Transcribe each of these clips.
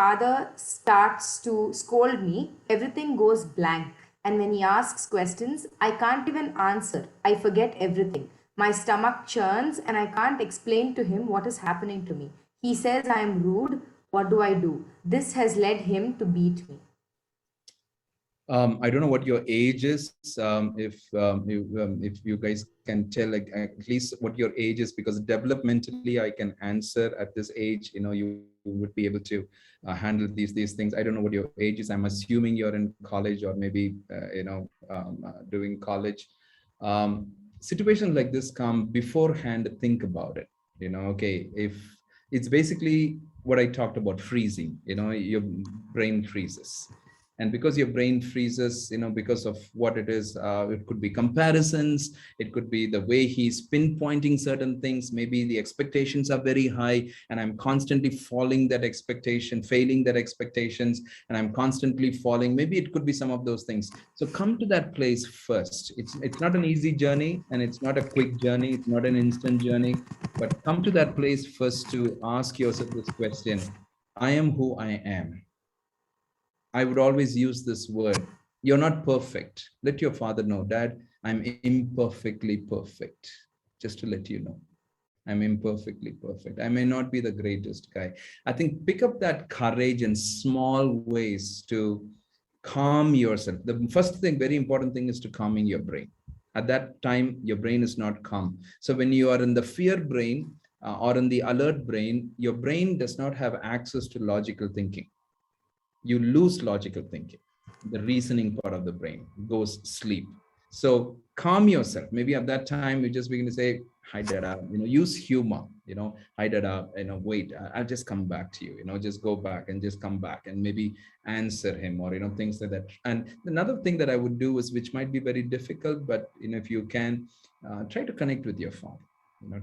father starts to scold me, everything goes blank. And when he asks questions, I can't even answer. I forget everything. My stomach churns and I can't explain to him what is happening to me. He says I am rude. What do I do? This has led him to beat me. I don't know what your age is. If you guys can tell, like, at least what your age is, because developmentally I can answer at this age. You would be able to handle these things. I don't know what your age is. I'm assuming you're in college or maybe doing college. Situations like this come beforehand. Think about it. Okay, if it's basically what I talked about, freezing. Your brain freezes, and because your brain freezes, because of what it is, it could be comparisons, it could be the way he's pinpointing certain things. Maybe the expectations are very high and I'm constantly falling that expectation, failing that expectations, and I'm constantly falling. Maybe it could be some of those things. So come to that place first. It's not an easy journey, and it's not a quick journey, it's not an instant journey, but come to that place first to ask yourself this question: I am who I am. I would always use this word. You're not perfect. Let your father know, Dad, I'm imperfectly perfect. Just to let you know, I'm imperfectly perfect. I may not be the greatest guy. I think pick up that courage in small ways to calm yourself. The first thing, very important thing, is to calming your brain. At that time, your brain is not calm. So when you are in the fear brain or in the alert brain, your brain does not have access to logical thinking. You lose logical thinking. The reasoning part of the brain goes sleep. So calm yourself. Maybe at that time you just begin to say, hi dada, use humor, hi dada, wait, I'll just come back to you, just go back and just come back and maybe answer him, or things like that. And another thing that I would do is, which might be very difficult, but if you can, try to connect with your father.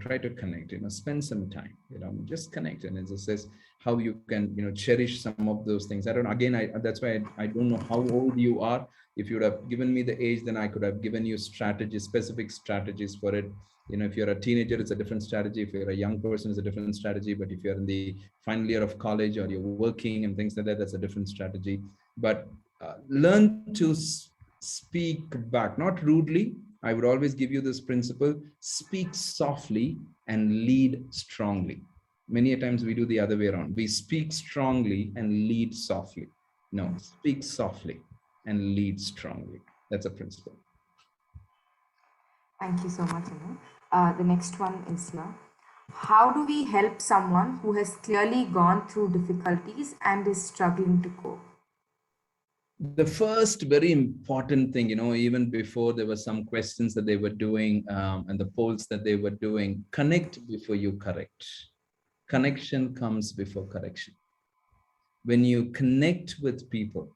Try to connect, spend some time, just connect. And it just says how you can, cherish some of those things. I don't know, again, that's why I don't know how old you are. If you would have given me the age, then I could have given you strategies, specific strategies for it. If you're a teenager, it's a different strategy. If you're a young person, it's a different strategy. But if you're in the final year of college or you're working and things like that, that's a different strategy. But learn to speak back, not rudely. I would always give you this principle: speak softly and lead strongly. Many a times we do the other way around. We speak strongly and lead softly. No, speak softly and lead strongly. That's a principle. Thank you so much, Anu. The next one is here. How do we help someone who has clearly gone through difficulties and is struggling to cope? The first very important thing, even before there were some questions that they were doing and the polls that they were doing, connect before you correct. Connection comes before correction. When you connect with people,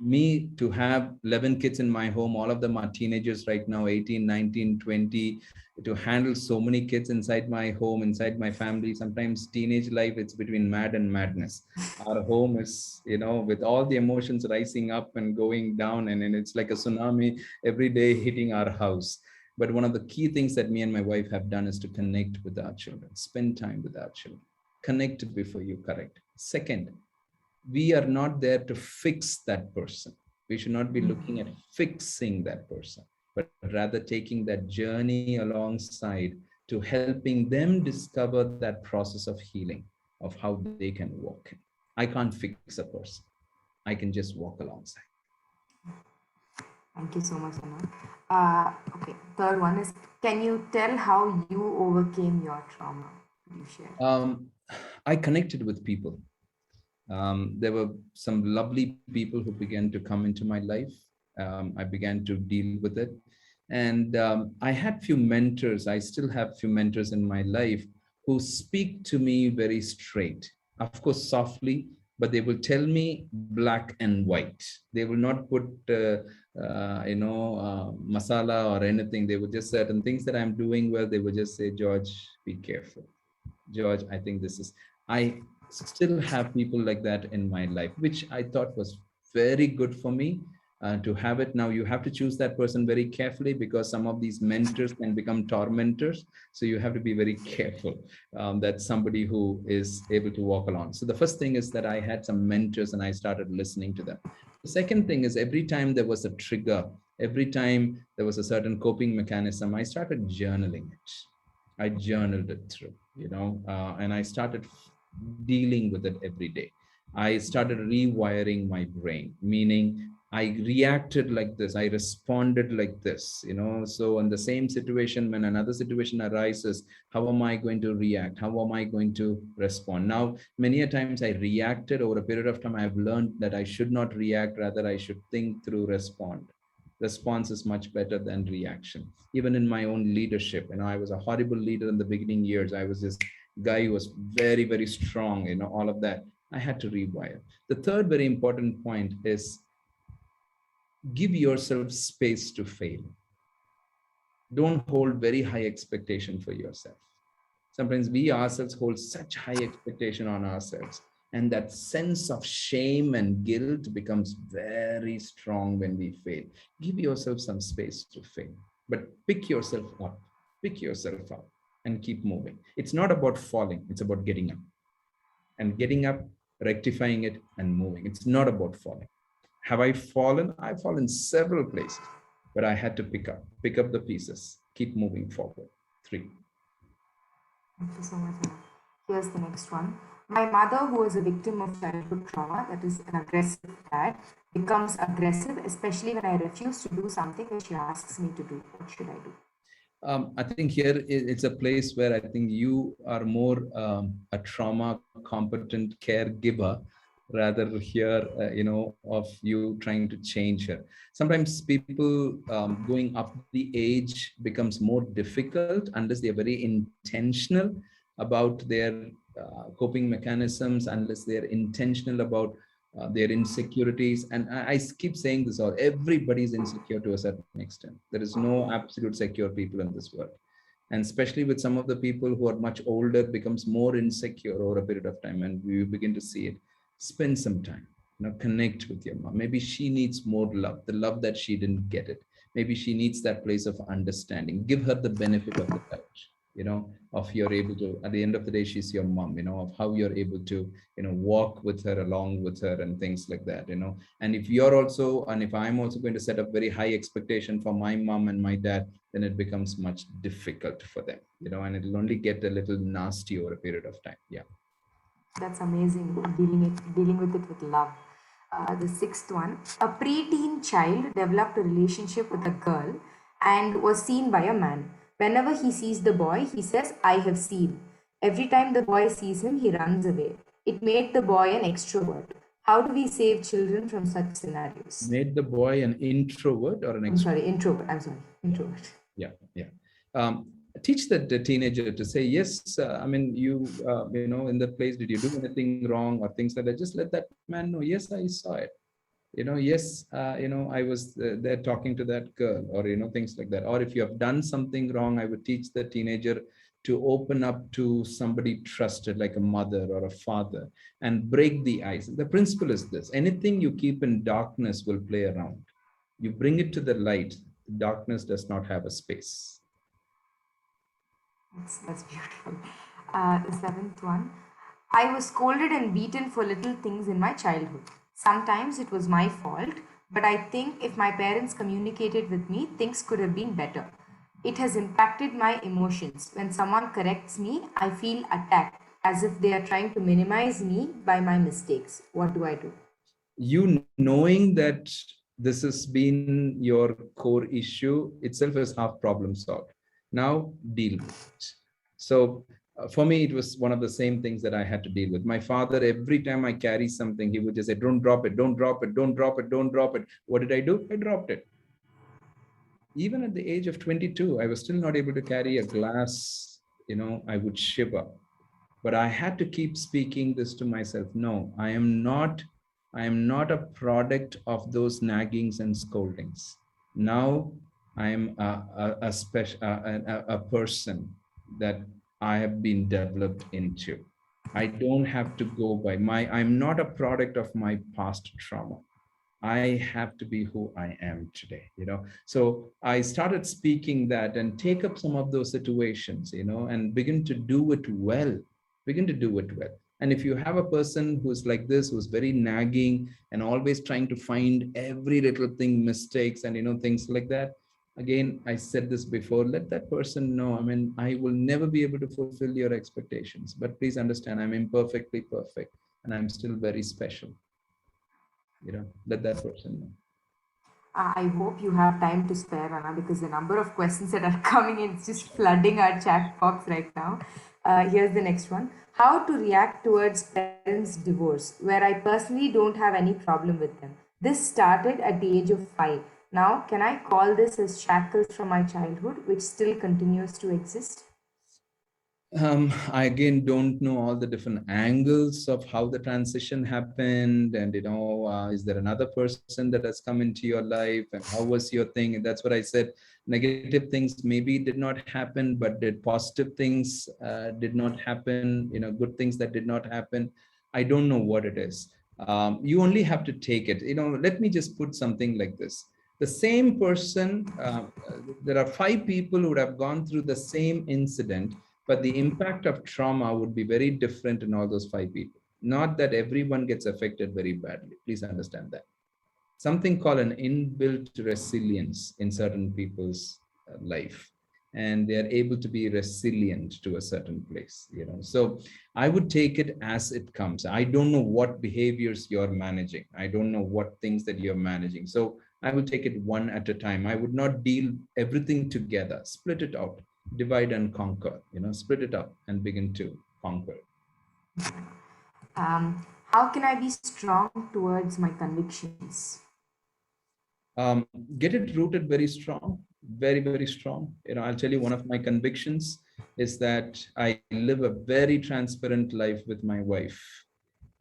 me to have 11 kids in my home, all of them are teenagers right now, 18, 19, 20, to handle so many kids inside my home, inside my family. Sometimes teenage life, it's between mad and madness. Our home is, with all the emotions rising up and going down, and it's like a tsunami every day hitting our house. But one of the key things that me and my wife have done is to connect with our children, spend time with our children. Connect before you correct. Second, we are not there to fix that person. We should not be looking at fixing that person, but rather taking that journey alongside to helping them discover that process of healing, of how they can walk. I can't fix a person. I can just walk alongside. Thank you so much, Anu. Okay, third one is, can you tell how you overcame your trauma? Could you share? I connected with people. There were some lovely people who began to come into my life. I began to deal with it. And I had few mentors. I still have few mentors in my life who speak to me very straight, of course, softly, but they will tell me black and white. They will not put, masala or anything. They would just certain things that I'm doing well. They would just say, George, be careful. George, I think this is, I still have people like that in my life, which I thought was very good for me. to have it. Now you have to choose that person very carefully, because some of these mentors can become tormentors. So you have to be very careful that somebody who is able to walk along. So the first thing is that I had some mentors and I started listening to them. The second thing is, every time there was a trigger, every time there was a certain coping mechanism, I started journaling it. I journaled it through, and I started dealing with it every day. I started rewiring my brain, meaning I reacted like this, I responded like this, So in the same situation, when another situation arises, how am I going to react? How am I going to respond? Now, many a times I reacted. Over a period of time, I've learned that I should not react, rather I should think through, respond. Response is much better than reaction. Even in my own leadership, I was a horrible leader in the beginning years. I was this guy who was very, very strong, all of that. I had to rewire. The third very important point is, give yourself space to fail. Don't hold very high expectation for yourself. Sometimes we ourselves hold such high expectation on ourselves, and that sense of shame and guilt becomes very strong when we fail. Give yourself some space to fail, but pick yourself up and keep moving. It's not about falling, it's about getting up, and getting up, rectifying it, and moving. It's not about falling. Have I fallen? I've fallen several places, but I had to pick up the pieces, keep moving forward. 3. Thank you so much, Anna. Here's the next one. My mother, who was a victim of childhood trauma, that is an aggressive dad, becomes aggressive, especially when I refuse to do something which she asks me to do. What should I do? I think here it's a place where I think you are more a trauma competent caregiver, rather here, of you trying to change her. Sometimes people going up the age becomes more difficult unless they're very intentional about their coping mechanisms, unless they're intentional about their insecurities. And I keep saying this, all everybody's insecure to a certain extent. There is no absolute secure people in this world. And especially with some of the people who are much older, becomes more insecure over a period of time, and we begin to see it. Spend some time, connect with your mom. Maybe she needs more love, the love that she didn't get it. Maybe she needs that place of understanding. Give her the benefit of the doubt, of you're able to, at the end of the day, she's your mom, of how you're able to, walk with her, along with her, and things like that. And if you're also, and if I'm also going to set up very high expectation for my mom and my dad, then it becomes much difficult for them, and it'll only get a little nasty over a period of time. Yeah. That's amazing. Dealing with it with love. The sixth one. A preteen child developed a relationship with a girl and was seen by a man. Whenever he sees the boy, he says, "I have seen." Every time the boy sees him, he runs away. It made the boy an extrovert. How do we save children from such scenarios? Made the boy an introvert or an I'm sorry, extrovert? introvert. I'm sorry, introvert. Yeah, yeah. Teach the teenager to say yes. I mean, in the place, did you do anything wrong or things like that? Just let that man know. Yes, I saw it. Yes, I was there talking to that girl, or things like that. Or if you have done something wrong, I would teach the teenager to open up to somebody trusted, like a mother or a father, and break the ice. The principle is this: anything you keep in darkness will play around. You bring it to the light, darkness does not have a space. That's beautiful. The seventh one. I was scolded and beaten for little things in my childhood. Sometimes it was my fault, but I think if my parents communicated with me, things could have been better. It has impacted my emotions. When someone corrects me, I feel attacked, as if they are trying to minimize me by my mistakes. What do I do? You knowing that this has been your core issue itself is half problem solved. Now deal with it. So for me, it was one of the same things that I had to deal with. My father, every time I carry something, he would just say, "Don't drop it, don't drop it, don't drop it, don't drop it." What did I do? I dropped it. Even at the age of 22, I was still not able to carry a glass. I would shiver. But I had to keep speaking this to myself. No, I am not a product of those naggings and scoldings. Now I am a special a person that I have been developed into. I don't have to go by I'm not a product of my past trauma. I have to be who I am today, So I started speaking that and take up some of those situations, and begin to do it well. Begin to do it well. And if you have a person who's like this, who's very nagging and always trying to find every little thing, mistakes, and things like that, again, I said this before, let that person know, I mean, I will never be able to fulfill your expectations, but please understand, I'm imperfectly perfect and I'm still very special. Let that person know. I hope you have time to spare, Anna, because the number of questions that are coming in is just flooding our chat box right now. Here's the next one. How to react towards parents' divorce, where I personally don't have any problem with them. This started at the age of 5. Now, can I call this as shackles from my childhood, which still continues to exist? I again don't know all the different angles of how the transition happened, and is there another person that has come into your life, and how was your thing? That's what I said. Negative things maybe did not happen, but did positive things did not happen? Good things that did not happen. I don't know what it is. You only have to take it. Let me just put something like this. The same person, there are 5 people who would have gone through the same incident, but the impact of trauma would be very different in all those 5 people. Not that everyone gets affected very badly. Please understand that. Something called an inbuilt resilience in certain people's life, and they are able to be resilient to a certain place. So I would take it as it comes. I don't know what behaviors you're managing. I don't know what things that you're managing. So I will take it one at a time. I would not deal everything together. Split it out, divide and conquer. Split it up and begin to conquer. How can I be strong towards my convictions? um, get it rooted very strong, very, very strong. I'll tell you, one of my convictions is that I live a very transparent life with my wife.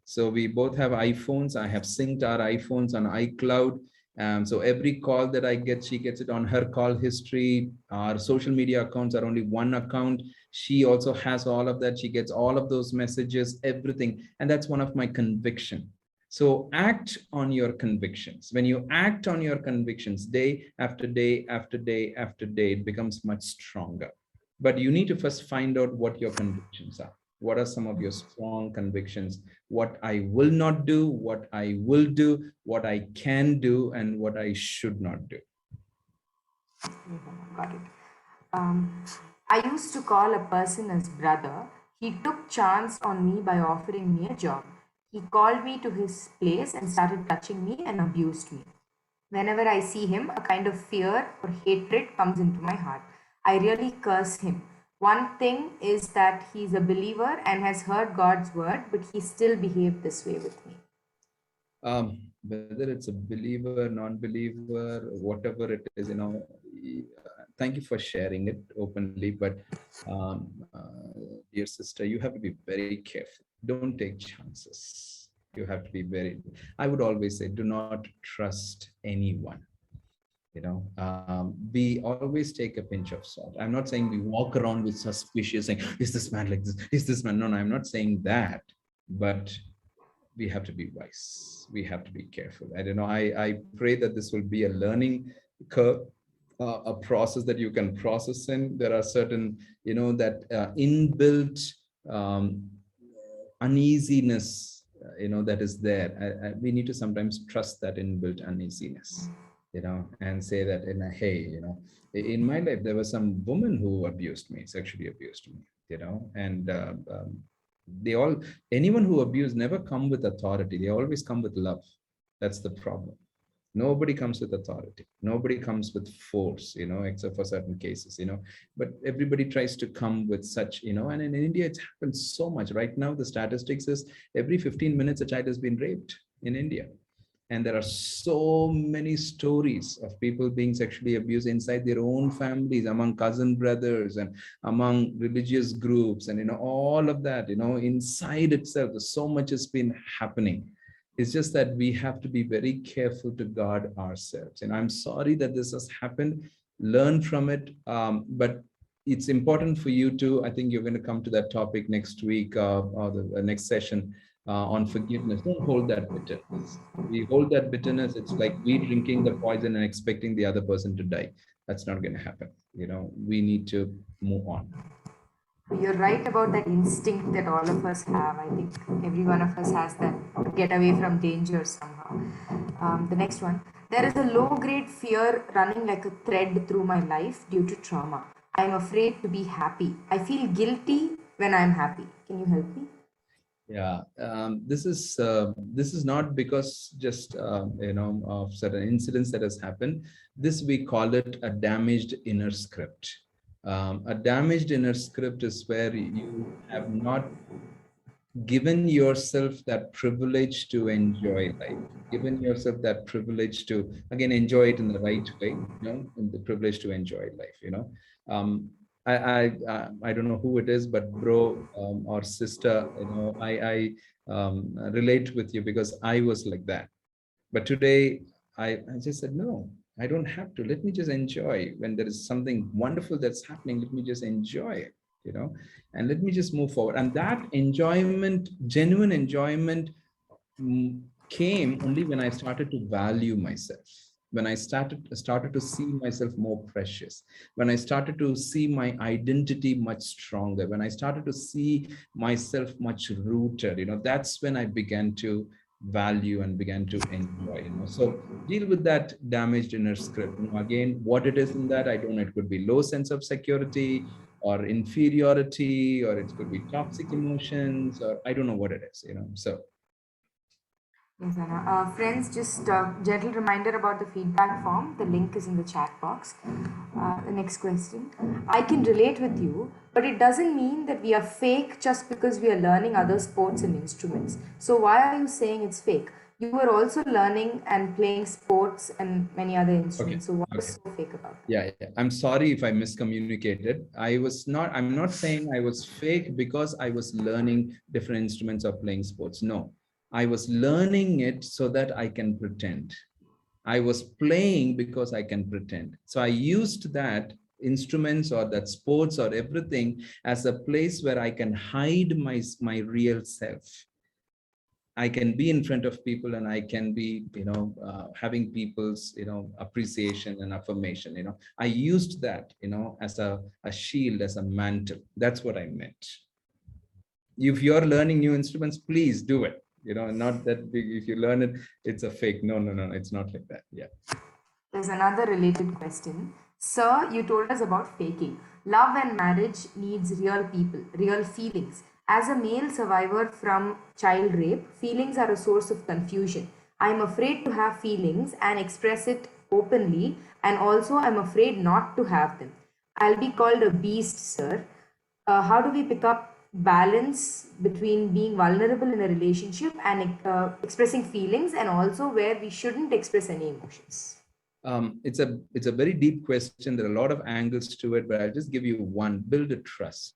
So we both have iPhones. I have synced our iPhones on iCloud. So every call that I get, she gets it on her call history. Our social media accounts are only one account. She also has all of that. She gets all of those messages, everything. And that's one of my conviction. So act on your convictions. When you act on your convictions day after day after day after day, it becomes much stronger. But you need to first find out what your convictions are. What are some of your strong convictions? What I will not do, what I will do, what I can do, and what I should not do. Got it. Um, I used to call a person as brother. He took chance on me by offering me a job. He called me to his place and started touching me and abused me. Whenever I see him, a kind of fear or hatred comes into my heart. I really curse him. One thing is that he's a believer and has heard God's word, but he still behaved this way with me. Whether it's a believer, non-believer, whatever it is, thank you for sharing it openly. But dear sister, you have to be very careful. Don't take chances. You have to be very, I would always say, do not trust anyone. We always take a pinch of salt. I'm not saying we walk around with suspicious saying, is this man like this? Is this man? No, I'm not saying that. But we have to be wise. We have to be careful. I don't know. I pray that this will be a learning curve, a process that you can process in. There are certain, that inbuilt uneasiness, that is there. We need to sometimes trust that inbuilt uneasiness, and say that, hey, in my life, there was some woman who abused me, sexually abused me, and they all, anyone who abuse never come with authority. They always come with love. That's the problem. Nobody comes with authority. Nobody comes with force, except for certain cases, but everybody tries to come with such, and in India, it happens so much. Right now, the statistics is every 15 minutes, a child has been raped in India. And there are so many stories of people being sexually abused inside their own families, among cousin brothers and among religious groups, and all of that, inside itself, so much has been happening. It's just that we have to be very careful to guard ourselves. And I'm sorry that this has happened. Learn from it. But it's important for you to, I think you're going to come to that topic next week, or the next session. on forgiveness. Don't hold that bitterness. We hold that bitterness. It's like we drinking the poison and expecting the other person to die. That's not going to happen. We need to move on. You're right about that instinct that all of us have. I think every one of us has that to get away from danger somehow. The next one. There is a low grade fear running like a thread through my life due to trauma. I am afraid to be happy. I feel guilty when I'm happy. Can you help me? Yeah, this is not because just of certain incidents that has happened. This we call it a damaged inner script. A damaged inner script is where you have not given yourself that privilege to enjoy life, given yourself that privilege to again enjoy it in the right way, and the privilege to enjoy life. Um, I don't know who it is, but bro, or sister, I relate with you because I was like that. But today, I just said, no, I don't have to. Let me just enjoy. When there is something wonderful that's happening, let me just enjoy it, and let me just move forward. And that enjoyment, genuine enjoyment, mm, came only when I started to value myself. When I started to see myself more precious, when I started to see my identity much stronger, when I started to see myself much rooted, that's when I began to value and began to enjoy. So deal with that damaged inner script. Again, what it is in that, I don't know. It could be low sense of security, or inferiority, or it could be toxic emotions, or I don't know what it is. So Yes, Anna. Friends, just a gentle reminder about the feedback form. The link is in the chat box. The next question. I can relate with you, but it doesn't mean that we are fake just because we are learning other sports and instruments. So, why are you saying it's fake? You were also learning and playing sports and many other okay. instruments. So, what Okay. is so fake about that? Yeah, yeah. I'm sorry if I miscommunicated. I'm not saying I was fake because I was learning different instruments or playing sports. No, I was learning it so that I can pretend. I was playing because I can pretend. So I used that instruments or that sports or everything as a place where I can hide my real self. I can be in front of people and I can be, having people's, appreciation and affirmation. I used that, as a shield, as a mantle. That's what I meant. If you're learning new instruments, please do it. Not that if you learn it, it's a fake. No, no, no, it's not like that. Yeah. There's another related question. Sir, you told us about faking. Love and marriage needs real people, real feelings. As a male survivor from child rape, feelings are a source of confusion. I am afraid to have feelings and express it openly, and also I'm afraid not to have them. I'll be called a beast, sir. How do we pick up balance between being vulnerable in a relationship and expressing feelings, and also where we shouldn't express any emotions? It's a very deep question. There are a lot of angles to it, but I'll just give you one. Build a trust.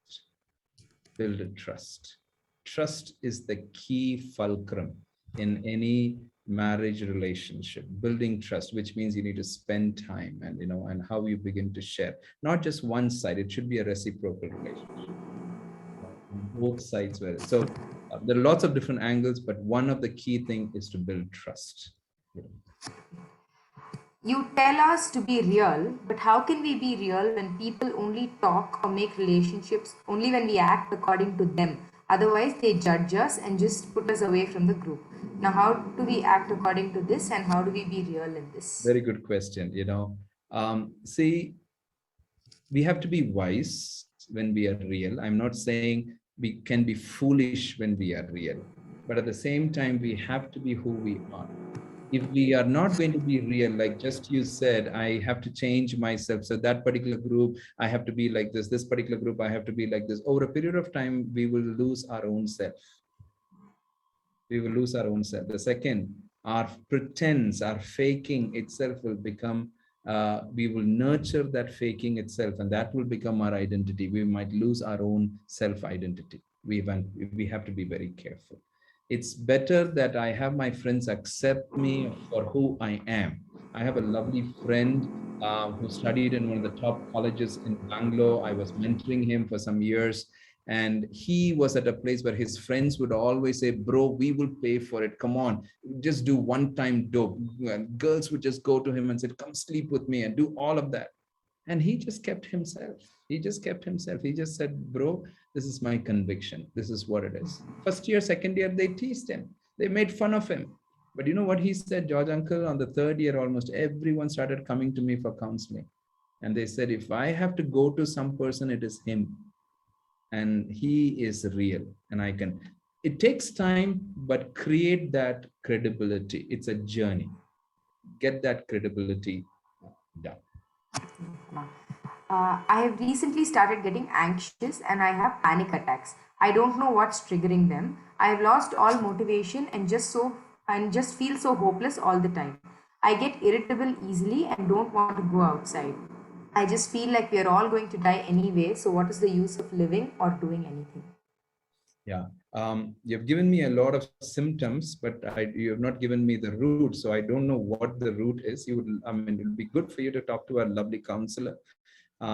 Build a trust. Trust is the key fulcrum in any marriage relationship. Building trust, which means you need to spend time, and how you begin to share. Not just one side. It should be a reciprocal relationship. Both sides were. So there are lots of different angles, but one of the key thing is to build trust. You tell us to be real, but how can we be real when people only talk or make relationships only when we act according to them? Otherwise, they judge us and just put us away from the group. Now, how do we act according to this, and how do we be real in this? Very good question. See, we have to be wise when we are real. I'm not saying we can be foolish when we are real, but at the same time, we have to be who we are. If we are not going to be real, like just you said, I have to change myself. So that particular group, I have to be like this particular group, I have to be like this. Over a period of time, we will lose our own self. We will lose our own self. The second, our pretense, our faking itself will become, we will nurture that faking itself, and that will become our identity. We might lose our own self identity. We have to be very careful. It's better that I have my friends accept me for who I am. I have a lovely friend who studied in one of the top colleges in Bangalore. I was mentoring him for some years, And he was at a place where his friends would always say, bro, we will pay for it, come on, just do one time dope. And girls would just go to him and said, come sleep with me and do all of that. And he just kept himself. He just kept himself. He just said, bro, this is my conviction, this is what it is. First year, second year, they teased him, they made fun of him. But you know what he said, George uncle? On the third year, almost everyone started coming to me for counseling. And they said, if I have to go to some person, it is him. And he is real. And I can, it takes time, but create that credibility. It's a journey. Get that credibility done. I have recently started getting anxious and I have panic attacks. I don't know what's triggering them. I have lost all motivation and just feel so hopeless all the time. I get irritable easily and don't want to go outside. I just feel like we are all going to die anyway, so what is the use of living or doing anything? Yeah. You've given me a lot of symptoms, but you have not given me the root. So I don't know what the root is. I mean, it would be good for you to talk to a lovely counselor.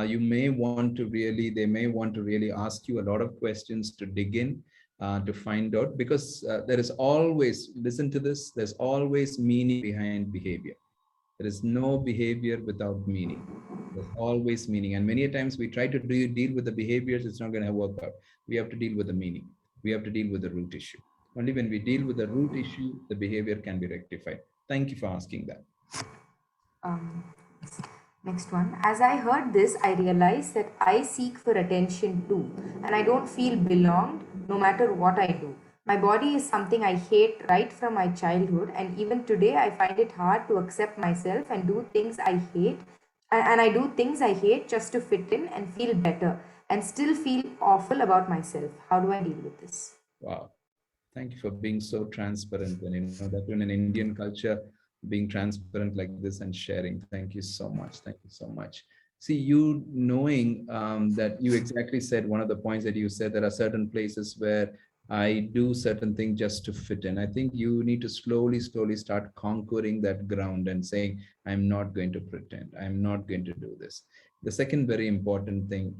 You may want to really, they may want to really ask you a lot of questions to dig in, to find out, because there is always, listen to this, there's always meaning behind behavior. There is no behavior without meaning. There's always meaning. And many times we try to deal with the behaviors, it's not going to work out. We have to deal with the meaning. We have to deal with the root issue. Only when we deal with the root issue, the behavior can be rectified. Thank you for asking that. Um, Next one. As I heard this, I realized that I seek for attention too, and I don't feel belonged no matter what I do. My body is something I hate right from my childhood, and even today I find it hard to accept myself and do things I hate. And I do things I hate just to fit in and feel better, and still feel awful about myself. How do I deal with this? Wow. Thank you for being so transparent. And you know that in an Indian culture, being transparent like this and sharing. Thank you so much. Thank you so much. See, you knowing that you exactly said one of the points that you said, there are certain places where I do certain things just to fit in. I think you need to slowly, slowly start conquering that ground and saying, I'm not going to pretend. I'm not going to do this. The second very important thing,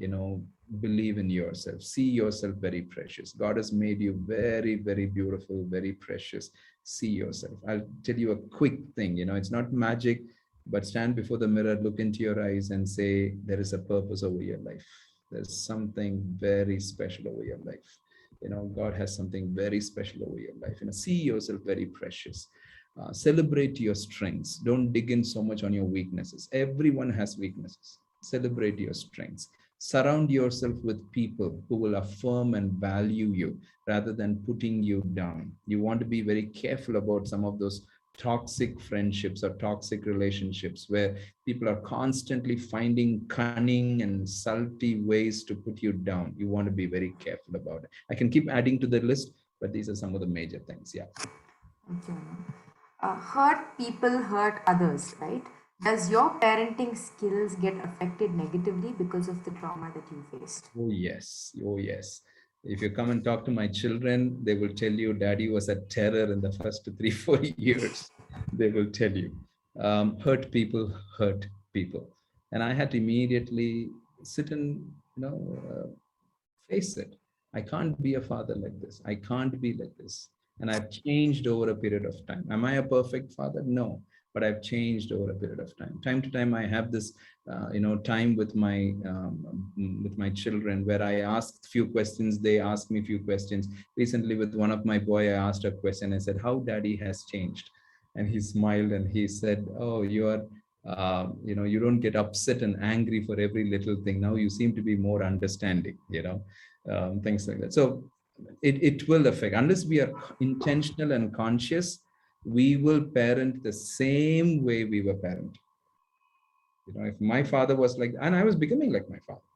believe in yourself, see yourself very precious. God has made you very, very beautiful, very precious. See yourself. I'll tell you a quick thing, it's not magic, but stand before the mirror, look into your eyes and say, there is a purpose over your life. There's something very special over your life. God has something very special over your life. See yourself very precious. Celebrate your strengths. Don't dig in so much on your weaknesses. Everyone has weaknesses. Celebrate your strengths. Surround yourself with people who will affirm and value you rather than putting you down. You want to be very careful about some of those toxic friendships or toxic relationships where people are constantly finding cunning and salty ways to put you down. You want to be very careful about it. I can keep adding to the list, but these are some of the major things. Yeah. Okay. Hurt people hurt others, right? Does your parenting skills get affected negatively because of the trauma that you faced? Oh, yes. Oh, yes. If you come and talk to my children, they will tell you daddy was a terror in the first 3, 4 years. They will tell you. Hurt people hurt people. And I had to immediately sit and, face it. I can't be a father like this. I can't be like this. And I've changed over a period of time. Am I a perfect father? No, but I've changed over a period of time. Time to time, I have this, time with my children where I ask few questions. They ask me few questions. Recently, with one of my boy, I asked a question. I said, "How daddy has changed?" And he smiled and he said, "Oh, you are." You don't get upset and angry for every little thing. Now you seem to be more understanding, things like that. So it will affect, unless we are intentional and conscious, we will parent the same way we were parented. If my father was like, and I was becoming like my father,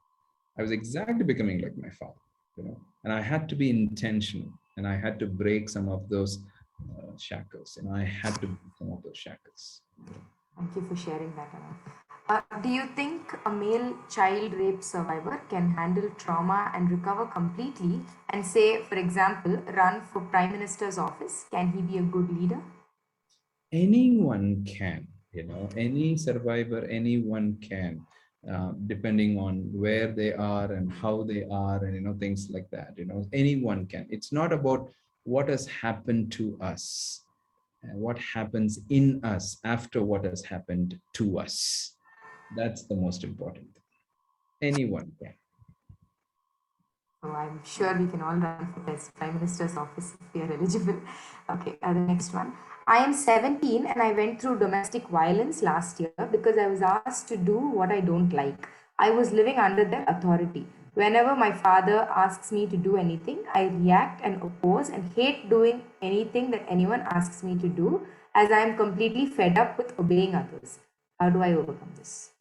I was exactly becoming like my father, and I had to be intentional and I had to break some of those shackles, and I had to break some of those shackles. Thank you for sharing that, Anand. Do you think a male child rape survivor can handle trauma and recover completely and say, for example, run for Prime Minister's office? Can he be a good leader? Anyone can, any survivor, anyone can. depending on where they are and how they are, and things like that. Anyone can. It's not about what has happened to us and what happens in us after what has happened to us. That's the most important thing. Anyone can. So I'm sure we can all run for Prime Minister's office if we are eligible. Okay, the next one. I am 17 and I went through domestic violence last year because I was asked to do what I don't like. I was living under their authority. Whenever my father asks me to do anything, I react and oppose and hate doing anything that anyone asks me to do, as I am completely fed up with obeying others. How do I overcome this?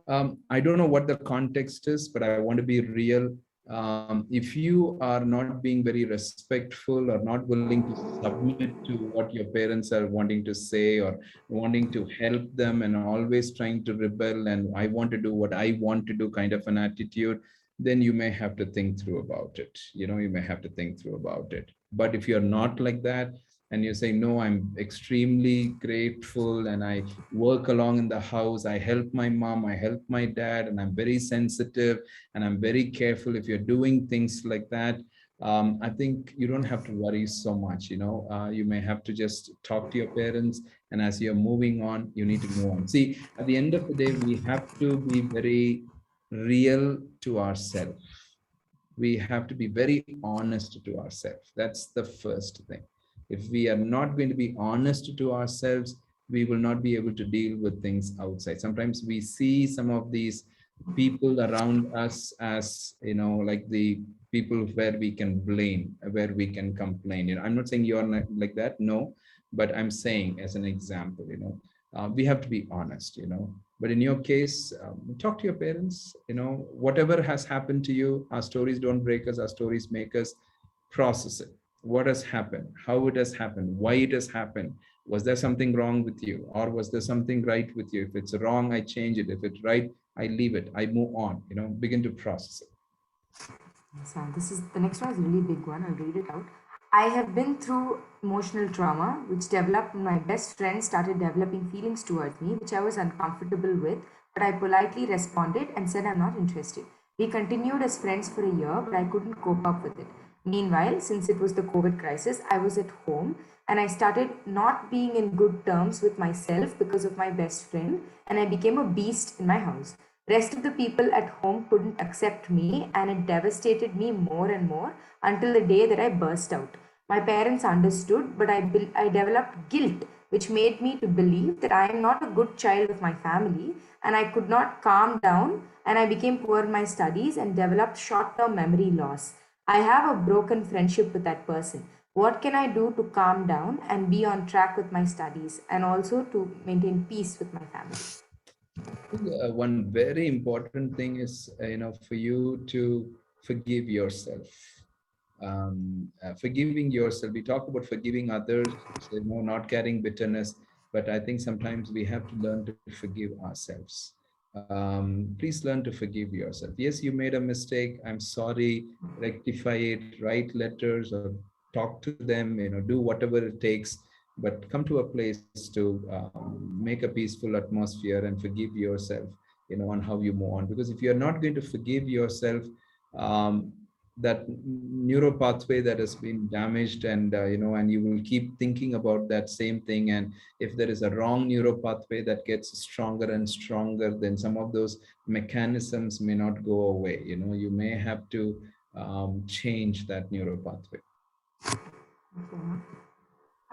I don't know what the context is, but I want to be real. If you are not being very respectful or not willing to submit to what your parents are wanting to say, or wanting to help them and always trying to rebel and I want to do what I want to do kind of an attitude, then you may have to think through about it. You may have to think through about it. But if you're not like that, and you say, no, I'm extremely grateful and I work along in the house, I help my mom, I help my dad, and I'm very sensitive and I'm very careful. If you're doing things like that, I think you don't have to worry so much. You may have to just talk to your parents, and as you're moving on, you need to move on. See, at the end of the day, we have to be very real to ourselves. We have to be very honest to ourselves. That's the first thing. If we are not going to be honest to ourselves, we will not be able to deal with things outside. Sometimes we see some of these people around us as, like the people where we can blame, where we can complain. I'm not saying you're not like that, no, but I'm saying as an example, we have to be honest. But in your case, talk to your parents. Whatever has happened to you, our stories don't break us, our stories make us. Process it. What has happened, how it has happened, why it has happened. Was there something wrong with you, or was there something right with you? If it's wrong, I change it. If it's right, I leave it, I move on. Begin to process it. So this is the next one is a really big one. I'll read it out. I have been through emotional trauma, which developed when my best friend started developing feelings towards me, which I was uncomfortable with, but I politely responded and said I'm not interested. We continued as friends for a year, but I couldn't cope up with it. Meanwhile, since it was the COVID crisis, I was at home and I started not being in good terms with myself because of my best friend, and I became a beast in my house. Rest of the people at home couldn't accept me, and it devastated me more and more until the day that I burst out. My parents understood, but I developed guilt, which made me to believe that I am not a good child of my family, and I could not calm down, and I became poor in my studies and developed short-term memory loss. I have a broken friendship with that person. What can I do to calm down and be on track with my studies and also to maintain peace with my family? One very important thing is, for you to forgive yourself. Forgiving yourself. We talk about forgiving others, not carrying bitterness, but I think sometimes we have to learn to forgive ourselves. Please learn to forgive yourself. Yes, you made a mistake. I'm sorry. Rectify it. Write letters or talk to them. Do whatever it takes, but come to a place to make a peaceful atmosphere and forgive yourself. On how you move on. Because if you're not going to forgive yourself, um, that neuro pathway that has been damaged, and you will keep thinking about that same thing, and if there is a wrong neuro pathway that gets stronger and stronger, then some of those mechanisms may not go away. You may have to change that neuro pathway. Okay.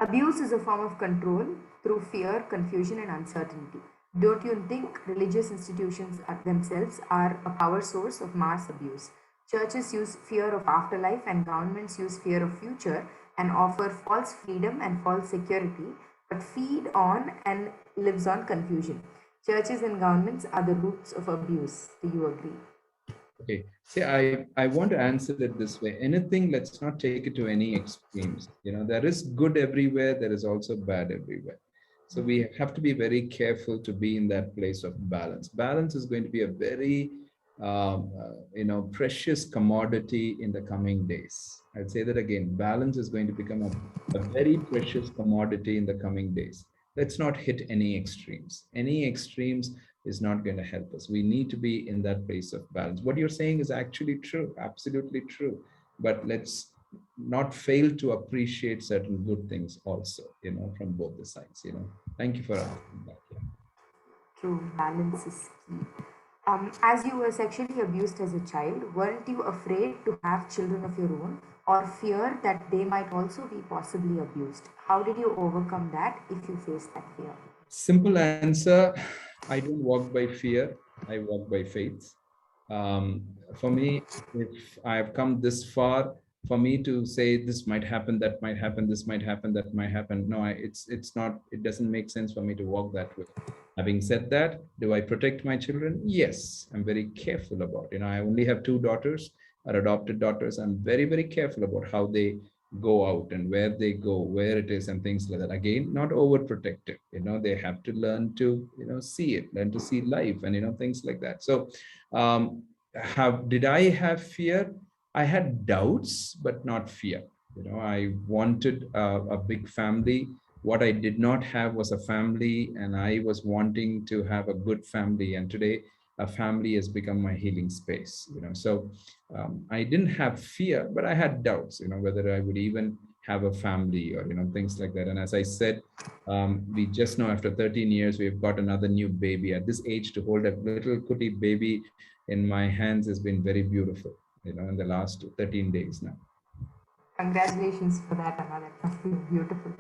Abuse is a form of control through fear, confusion, and uncertainty. Don't you think religious institutions themselves are a power source of mass abuse? Churches use fear of afterlife, and governments use fear of future and offer false freedom and false security, but feed on and lives on confusion. Churches and governments are the roots of abuse. Do you agree? Okay. See, I want to answer it this way. Anything, let's not take it to any extremes. There is good everywhere. There is also bad everywhere. So we have to be very careful to be in that place of balance. Balance is going to be a very, precious commodity in the coming days. I'd say that again. Balance is going to become a very precious commodity in the coming days. Let's not hit any extremes. Any extremes is not going to help us. We need to be in that place of balance. What you're saying is actually true, absolutely true. But let's not fail to appreciate certain good things also, from both the sides. Thank you for asking that. Yeah. True, balance is key. As you were sexually abused as a child, weren't you afraid to have children of your own or fear that they might also be possibly abused? How did you overcome that if you faced that fear? Simple answer, I don't walk by fear, I walk by faith. For me, if I have come this far, for me to say this might happen, that might happen, this might happen, that might happen, no, it's not, it doesn't make sense for me to walk that way. Having said that, do I protect my children? Yes, I'm very careful about it. I only have two daughters, are adopted daughters. I'm very, very careful about how they go out and where they go, where it is, and things like that. Again, not overprotective. They have to learn to, see it, learn to see life, and things like that. So, have did I have fear? I had doubts, but not fear. I wanted a big family. What I did not have was a family, and I was wanting to have a good family. And today, a family has become my healing space. So I didn't have fear, but I had doubts, whether I would even have a family or, things like that. And as I said, we just know after 13 years, we've got another new baby. At this age, to hold a little cutie baby in my hands has been very beautiful, in the last 13 days now. Congratulations for that, Amma. That must be beautiful.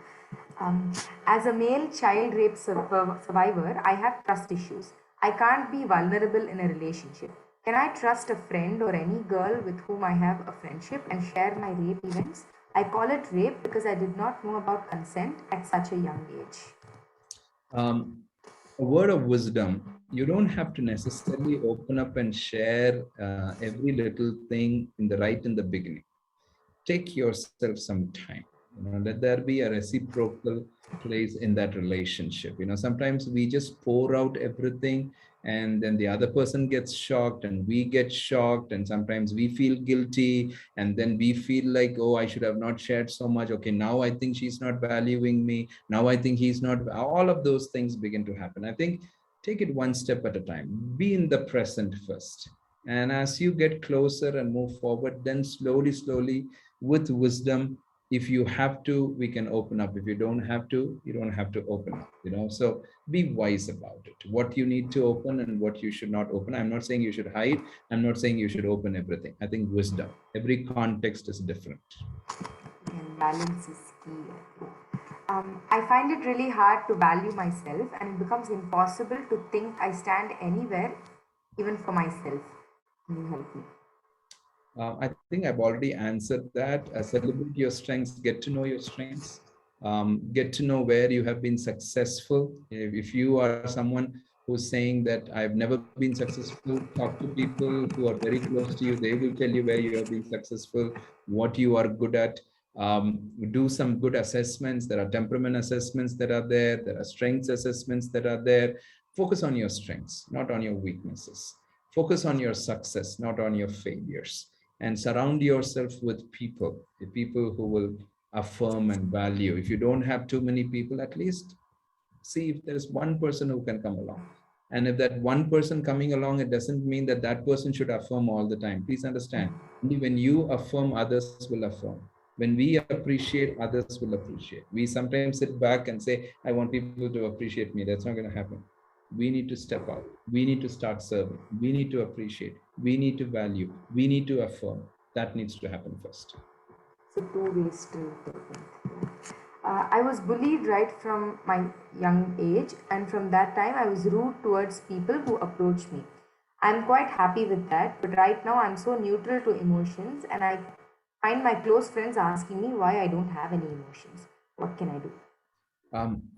Um, as a male child rape survivor, I have trust issues. I can't be vulnerable in a relationship. Can I trust a friend or any girl with whom I have a friendship and share my rape events? I call it rape because I did not know about consent at such a young age. Um, a word of wisdom, you don't have to necessarily open up and share every little thing in the beginning. Take yourself some time. Let there be a reciprocal place in that relationship. Sometimes we just pour out everything, and then the other person gets shocked and we get shocked, and sometimes we feel guilty, and then we feel like, oh, I should have not shared so much. Okay, now I think she's not valuing me, now I think he's not. All of those things begin to happen. I think take it one step at a time. Be in the present first, and as you get closer and move forward, then slowly, with wisdom, if you have to, we can open up. If you don't have to, you don't have to open up. So be wise about it, what you need to open and what you should not open. I'm not saying you should hide, I'm not saying you should open everything. I think wisdom, every context is different. And balance is key. I find it really hard to value myself, and it becomes impossible to think I stand anywhere, even for myself. Can you help me? I think I've already answered that. Celebrate your strengths, get to know your strengths, get to know where you have been successful. If you are someone who's saying that I've never been successful, talk to people who are very close to you. They will tell you where you have been successful, what you are good at. Do some good assessments. There are temperament assessments that are there. There are strengths assessments that are there. Focus on your strengths, not on your weaknesses. Focus on your success, not on your failures, and surround yourself with people, the people who will affirm and value. If you don't have too many people, at least see if there's one person who can come along. And if that one person coming along, it doesn't mean that that person should affirm all the time. Please understand, only when you affirm, others will affirm. When we appreciate, others will appreciate. We sometimes sit back and say, I want people to appreciate me. That's not going to happen. We need to step out. We need to start serving. We need to appreciate. We need to value. We need to affirm. That needs to happen first. So two ways to take it. I was bullied right from my young age, and from that time, I was rude towards people who approached me. I'm quite happy with that, but right now, I'm so neutral to emotions, and I find my close friends asking me why I don't have any emotions. What can I do?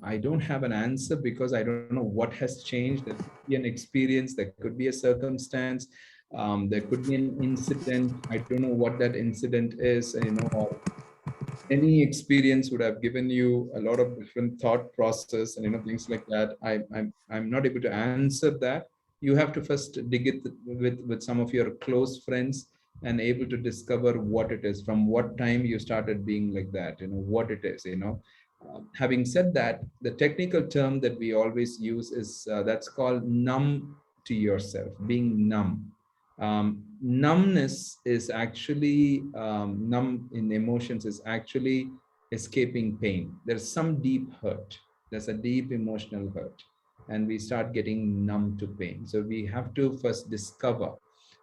I don't have an answer because I don't know what has changed. There could be an experience, there could be a circumstance, there could be an incident. I don't know what that incident is, or any experience would have given you a lot of different thought process and things like that. I'm not able to answer that. You have to first dig it with some of your close friends and able to discover what it is, from what time you started being like that, what it is. Having said that, the technical term that we always use is that's called numb to yourself, being numb. Numbness is actually numb in emotions is actually escaping pain. There's some deep hurt. There's a deep emotional hurt, and we start getting numb to pain. So we have to first discover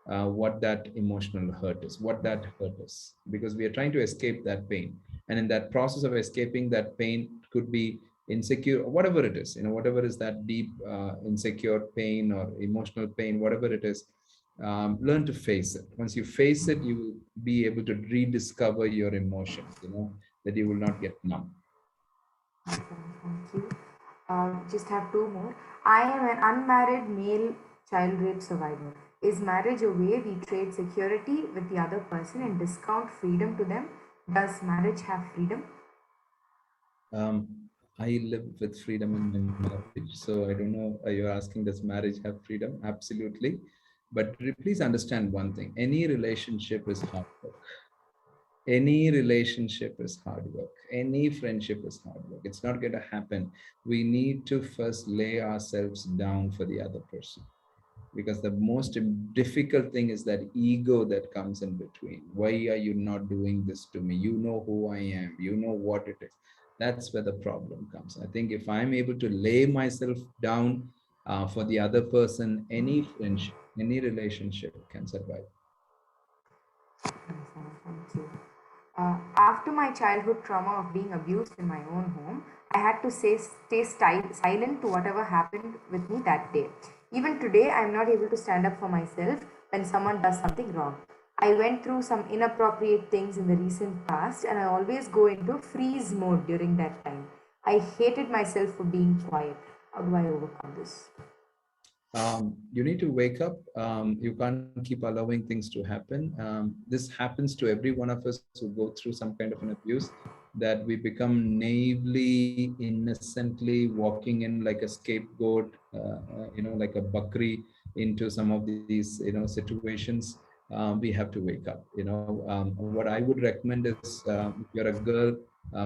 what that emotional hurt is, what that hurt is, because we are trying to escape that pain. And in that process of escaping that pain, could be insecure, whatever it is, whatever is that deep insecure pain or emotional pain, whatever it is, learn to face it. Once you face it, you will be able to rediscover your emotions, that you will not get numb. Okay, thank you. Just have two more. I am an unmarried male child rape survivor. Is marriage a way we trade security with the other person and discount freedom to them? Does marriage have freedom? Um, I live with freedom in my marriage, so I don't know. You're asking, does marriage have freedom? Absolutely. But please understand one thing: any relationship is hard work. Any relationship is hard work. Any friendship is hard work. It's not going to happen. We need to first lay ourselves down for the other person, because the most difficult thing is that ego that comes in between. Why are you not doing this to me? You know who I am, you know what it is. That's where the problem comes. I think if I'm able to lay myself down for the other person, any friendship, any relationship can survive. Thank you. After my childhood trauma of being abused in my own home, I had to stay silent to whatever happened with me that day. Even today, I am not able to stand up for myself when someone does something wrong. I went through some inappropriate things in the recent past, and I always go into freeze mode during that time. I hated myself for being quiet. How do I overcome this? You need to wake up. You can't keep allowing things to happen. This happens to every one of us who go through some kind of an abuse, that we become naively, innocently walking in like a scapegoat, like a bakri into some of these, situations. We have to wake up. What I would recommend is, if you're a girl,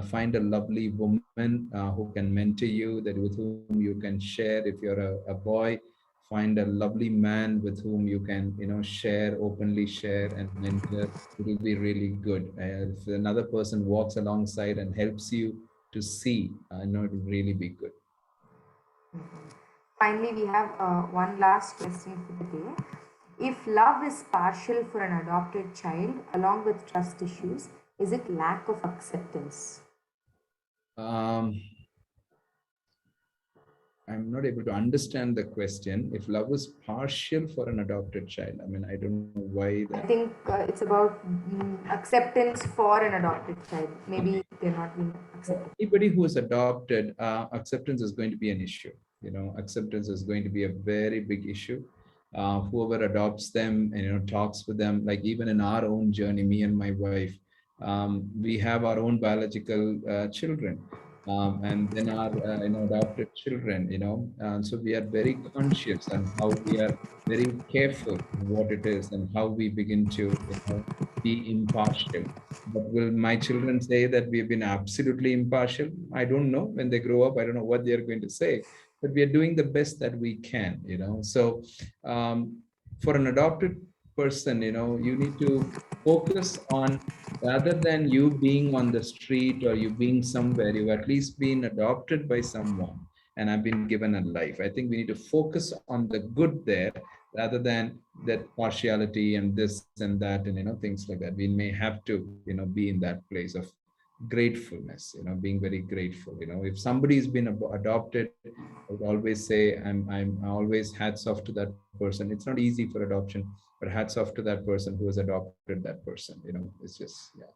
find a lovely woman who can mentor you, that with whom you can share. If you're a boy, find a lovely man with whom you can share, openly share and mentor. It will be really good. If another person walks alongside and helps you to see, I know it will really be good. Finally, we have one last question for the day. If love is partial for an adopted child along with trust issues, is it lack of acceptance? um, I'm not able to understand the question. If love is partial for an adopted child, I mean, I don't know why I that. think it's about acceptance for an adopted child. Maybe Okay. they're not being accepted. Anybody who is adopted, acceptance is going to be an issue. Acceptance is going to be a very big issue. Whoever adopts them and talks with them, like even in our own journey, me and my wife, we have our own biological children, and then our adopted children. So we are very conscious and how we are very careful what it is and how we begin to be impartial. But will my children say that we've been absolutely impartial? I don't know. When they grow up, I don't know what they're going to say. But we are doing the best that we can. So for an adopted person, you need to focus on, rather than you being on the street or you being somewhere, you at least been adopted by someone and have been given a life. I think we need to focus on the good there rather than that partiality and this and that and things like that. We may have to be in that place of gratefulness, being very grateful. If somebody's been adopted, I would always say I'm always hats off to that person. It's not easy for adoption, but hats off to that person who has adopted that person. It's just, yeah.